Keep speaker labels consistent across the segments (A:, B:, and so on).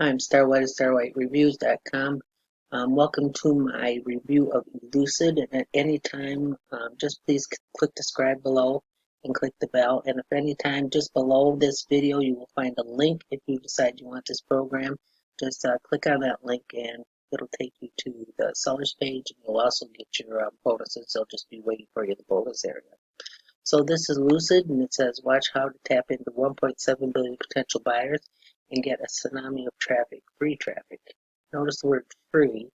A: I'm Starwhite at StarWhiteReviews.com. Welcome to my review of Lucid. And at any time, just please click the subscribe below and click the bell. And if any time, just below this video, you will find a link. If you decide you want this program, just click on that link and it'll take you to the sellers page. And you'll also get your bonuses. They'll just be waiting for you in the bonus area. So this is Lucid, and it says, watch how to tap into 1.7 billion potential buyers and get a tsunami of traffic, free traffic. Notice the word free.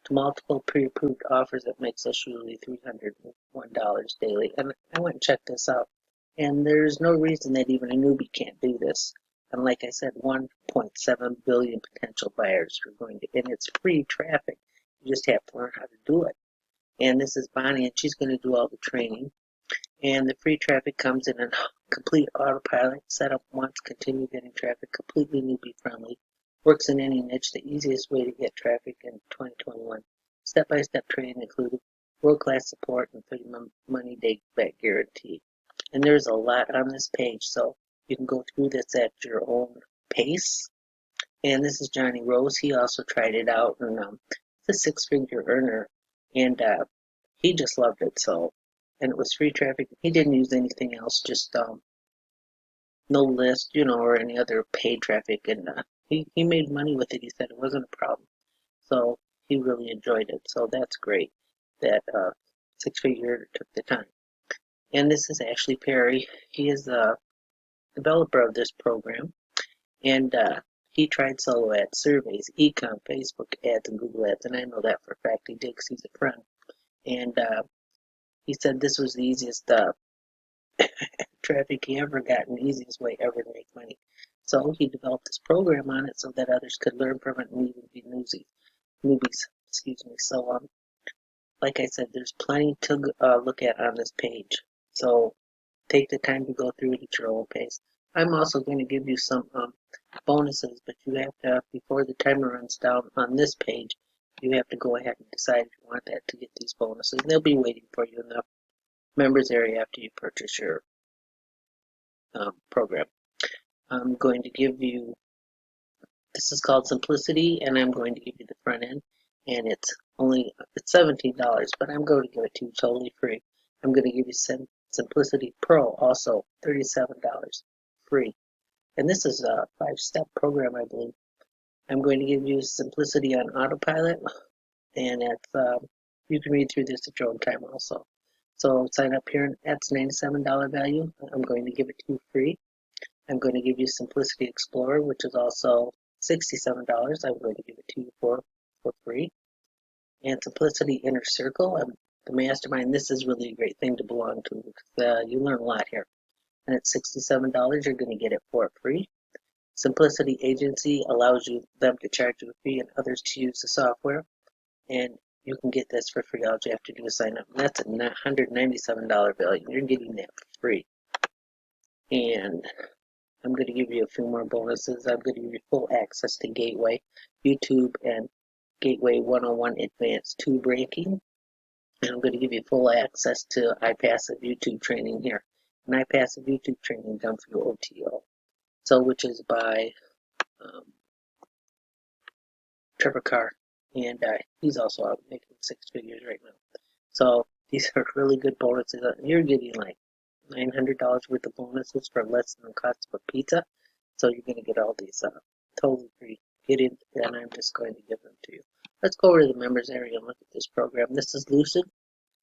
A: To multiple pre-approved offers, it makes us usually $301 daily. And I went and checked this out, and there's no reason that even a newbie can't do this. And like I said, 1.7 billion potential buyers are going to, and it's free traffic. You just have to learn how to do it. And this is Bonnie, and she's going to do all the training. And the free traffic comes in a complete autopilot, set up once, continue getting traffic, completely newbie friendly, works in any niche, the easiest way to get traffic in 2021. Step-by-step training included, world-class support, and 30 money day back guarantee. And there's a lot on this page, so you can go through this at your own pace. And this is Johnny Rose. He also tried it out, and he's a six-figure earner, and he just loved it. So. And it was free traffic. He didn't use anything else, just no list, or any other paid traffic. And he made money with it. He said it wasn't a problem. So he really enjoyed it. So that's great that six-figure took the time. And this is Ashley Perry. He is the developer of this program. And he tried solo ad surveys, ecom, Facebook ads, and Google ads. And I know that for a fact he did because he's a friend. And he said this was the easiest traffic he ever got and the easiest way ever to make money. So he developed this program on it so that others could learn from it and even be newbies. Excuse me. So like I said, there's plenty to look at on this page. So take the time to go through it at your own pace. I'm also going to give you some bonuses, but you have to, before the timer runs down on this page, you have to go ahead and decide if you want that to get these bonuses. They'll be waiting for you in the members area after you purchase your program. I'm going to give you, this is called Simplicity, and I'm going to give you the front end, and it's $17, but I'm going to give it to you totally free. I'm going to give you Simplicity Pro, also $37 free. And this is a 5-step program, I believe. I'm going to give you Simplicity on autopilot, and it's, you can read through this at your own time also. So sign up here, and that's $97 value. I'm going to give it to you free. I'm going to give you Simplicity Explorer, which is also $67. I'm going to give it to you for free. And Simplicity Inner Circle, the mastermind. This is really a great thing to belong to because you learn a lot here. And at $67, you're going to get it for free. Simplicity Agency allows them to charge you a fee and others to use the software. And you can get this for free. All you have to do is sign up. And that's a $197 value. You're getting that for free. And I'm going to give you a few more bonuses. I'm going to give you full access to Gateway, YouTube, and Gateway 101 Advanced Tube Ranking. And I'm going to give you full access to iPassive YouTube training here. And iPassive YouTube training done through OTO. So, which is by Trevor Carr. And he's also out making 6 figures right now. So, these are really good bonuses. You're getting like $900 worth of bonuses for less than the cost of a pizza. So you're going to get all these totally free. Get in, and I'm just going to give them to you. Let's go over to the members area and look at this program. This is Lucid,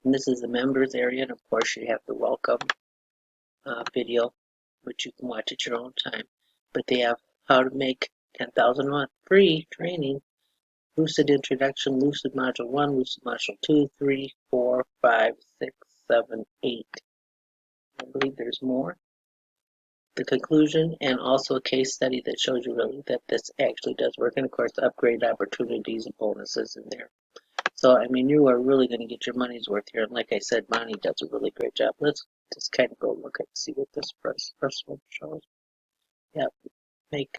A: and this is the members area. And of course, you have the welcome video, which you can watch at your own time. But they have how to make 10,000 a month free training. Lucid Introduction, Lucid Module 1, Lucid Module 2, 3, 4, 5, 6, 7, 8. I believe there's more. The conclusion, and also a case study that shows you really that this actually does work, and of course upgrade opportunities and bonuses in there. So I mean, you are really going to get your money's worth here, and like I said, Bonnie does a really great job. Let's just kind of go look at see what this first one shows. Yep, make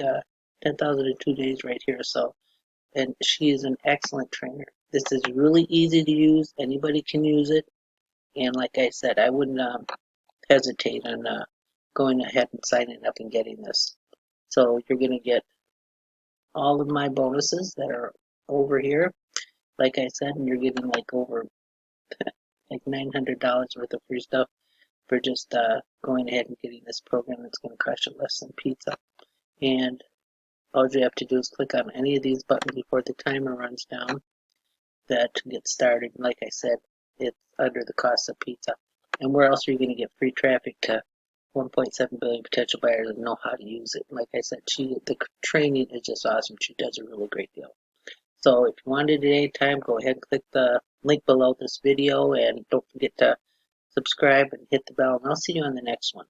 A: 10,000 in 2 days right here. So, and she is an excellent trainer. This is really easy to use. Anybody can use it, and like I said, I wouldn't hesitate on going ahead and signing up and getting this. So you're going to get all of my bonuses that are over here. Like I said, you're getting like over like $900 worth of free stuff for just going ahead and getting this program that's going to cost you less than pizza. And all you have to do is click on any of these buttons before the timer runs down that to get started. Like I said, it's under the cost of pizza. And where else are you going to get free traffic to 1.7 billion potential buyers that know how to use it? Like I said, the training is just awesome. She does a really great deal. So if you want it at any time, go ahead and click the link below this video, and don't forget to subscribe and hit the bell, and I'll see you on the next one.